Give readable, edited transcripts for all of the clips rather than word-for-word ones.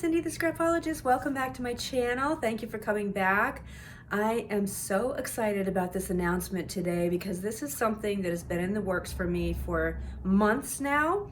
Cindy the Scrapologist. Welcome back to my channel. Thank you for coming back. I am so excited about this announcement today because this is something that has been in the works for me for months now.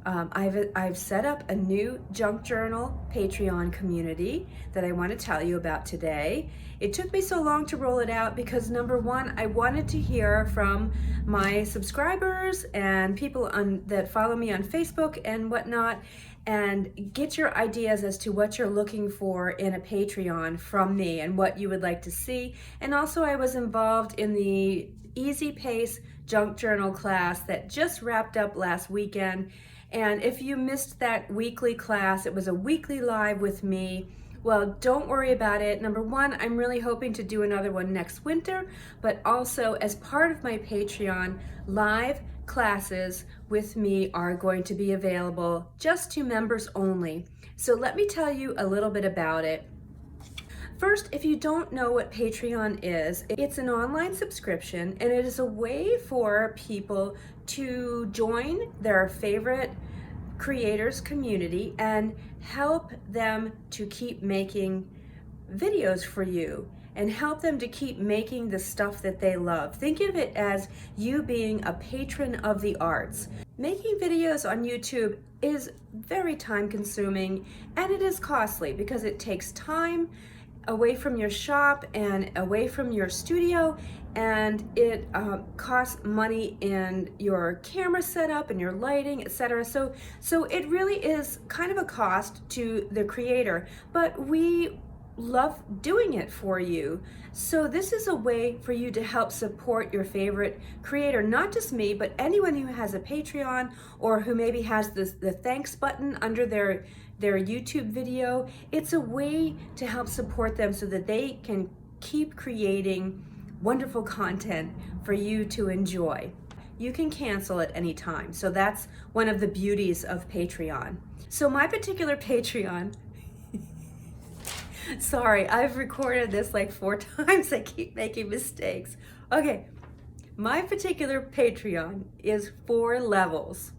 I've set up a new junk journal Patreon community that I want to tell you about today. It took me so long to roll it out because number one, I wanted to hear from my subscribers and people that follow me on Facebook and whatnot, and get your ideas as to what you're looking for in a Patreon from me and what you would like to see. And also I was involved in the Easy Pace Junk Journal class that just wrapped up last weekend. And if you missed that weekly class, it was a weekly live with me. Well, don't worry about it. Number one, I'm really hoping to do another one next winter, but also as part of my Patreon, live classes with me are going to be available just to members only. So let me tell you a little bit about it. First, if you don't know what Patreon is, it's an online subscription and it is a way for people to join their favorite creators community and help them to keep making videos for you and help them to keep making the stuff that they love. Think of it as you being a patron of the arts. Making videos on YouTube is very time consuming and it is costly because it takes time away from your shop and away from your studio, and it costs money in your camera setup and your lighting, etc. So it really is kind of a cost to the creator, but we love doing it for you. So this is a way for you to help support your favorite creator, not just me, but anyone who has a Patreon or who maybe has the thanks button under their YouTube video. It's a way to help support them so that they can keep creating wonderful content for you to enjoy. You can cancel at any time. So that's one of the beauties of Patreon. So my particular Patreon, sorry, I've recorded this like 4 times. I keep making mistakes. Okay, my particular Patreon is 4 levels.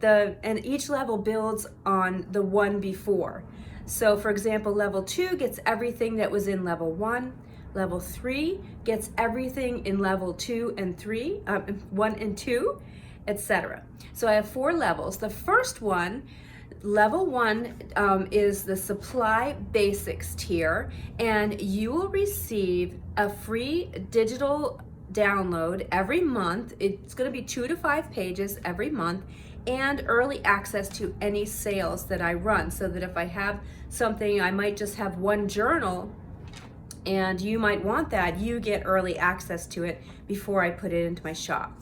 And each level builds on the one before. So for example, level 2 gets everything that was in level 1. Level 3 gets everything in level 2 and 3, 1 and 2, etc. So I have 4 levels. The first one, level 1, is the supply basics tier, and you will receive a free digital download every month. It's going to be 2 to 5 pages every month, and early access to any sales that I run, so that if I have something, I might just have one journal and you might want that, you get early access to it before I put it into my shop.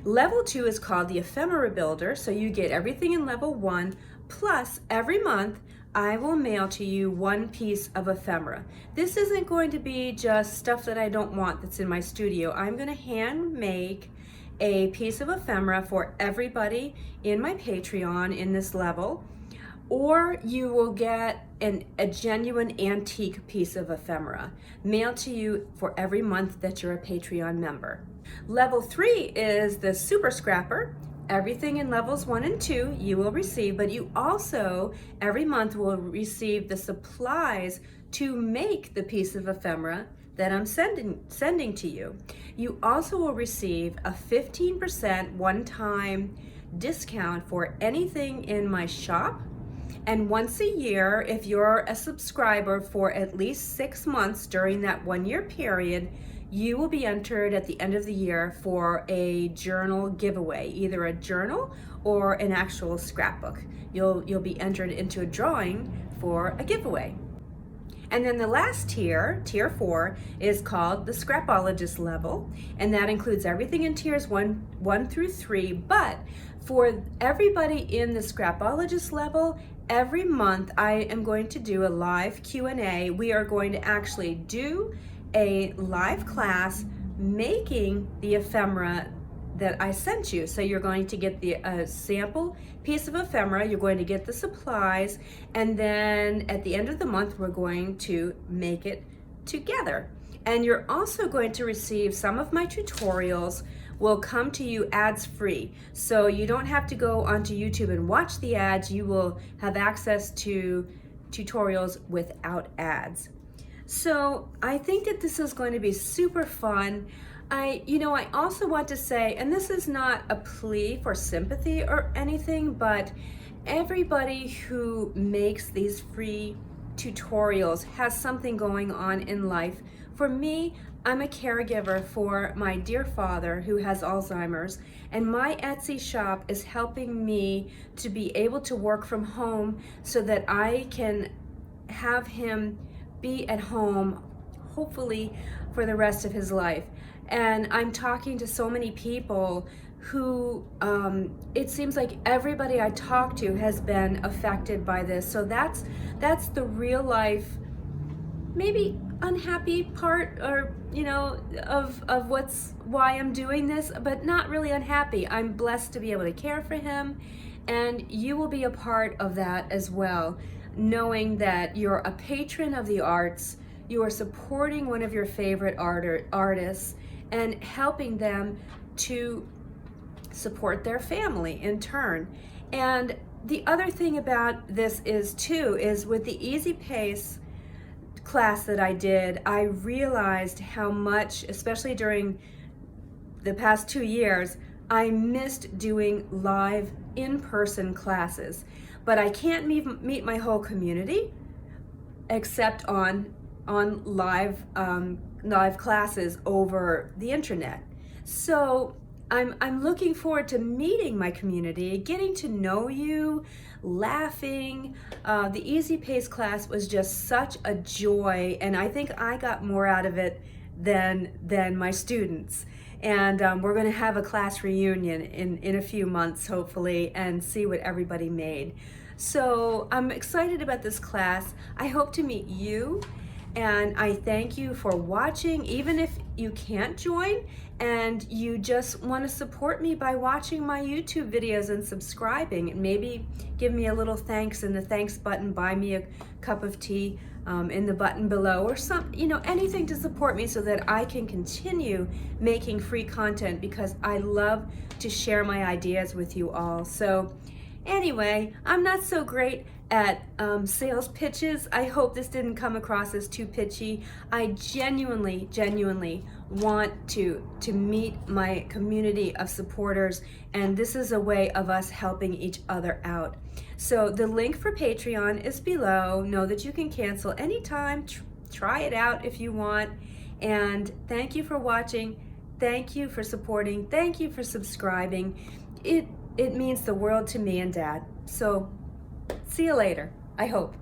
Level 2 is called the Ephemera Builder, so you get everything in level 1, plus every month I will mail to you 1 piece of ephemera. This isn't going to be just stuff that I don't want that's in my studio. I'm going to hand make a piece of ephemera for everybody in my Patreon in this level, or you will get a genuine antique piece of ephemera mailed to you for every month that you're a Patreon member. Level 3 is the Super Scrapper. Everything in levels 1 and 2 you will receive, but you also every month will receive the supplies to make the piece of ephemera that I'm sending to you. You also will receive a 15% one-time discount for anything in my shop. And once a year, if you're a subscriber for at least 6 months during that 1-year period, you will be entered at the end of the year for a journal giveaway, either a journal or an actual scrapbook. You'll be entered into a drawing for a giveaway. And then the last tier, tier 4, is called the Scrapologist level, and that includes everything in tiers 1 through 3. But for everybody in the Scrapologist level, every month I am going to do a live Q&A. We are going to actually do a live class making the ephemera that I sent you. So you're going to get the sample piece of ephemera, you're going to get the supplies, and then at the end of the month we're going to make it together. And you're also going to receive some of my tutorials will come to you ads free. So you don't have to go onto YouTube and watch the ads. You will have access to tutorials without ads. So I think that this is going to be super fun. I also want to say, and this is not a plea for sympathy or anything, but everybody who makes these free tutorials has something going on in life. For me, I'm a caregiver for my dear father who has Alzheimer's, and my Etsy shop is helping me to be able to work from home so that I can have him be at home, hopefully for the rest of his life. And I'm talking to so many people who, it seems like everybody I talk to has been affected by this. So that's the real life, maybe unhappy part, or of why I'm doing this, but not really unhappy. I'm blessed to be able to care for him, and you will be a part of that as well, knowing that you're a patron of the arts, you are supporting one of your favorite artists, and helping them to support their family in turn. And the other thing about this is with the Easy Pace class that I did, I realized how much, especially during the past 2 years, I missed doing live in-person classes. But I can't meet my whole community except on live classes over the internet. So I'm looking forward to meeting my community, getting to know you, laughing. The Easy Pace class was just such a joy, and I think I got more out of it than my students. And we're going to have a class reunion in a few months, hopefully, and see what everybody made. So I'm excited about this class. I hope to meet you, and I thank you for watching, even if you can't join and you just want to support me by watching my YouTube videos and subscribing, and maybe give me a little thanks in the thanks button, buy me a cup of tea in the button below, or anything to support me so that I can continue making free content, because I love to share my ideas with you all. So anyway, I'm not so great at sales pitches. I hope this didn't come across as too pitchy. I genuinely want to meet my community of supporters, and this is a way of us helping each other out. So the link for Patreon is below. Know that you can cancel anytime. Try it out if you want. And thank you for watching. Thank you for supporting. Thank you for subscribing. It means the world to me and Dad. So see you later, I hope.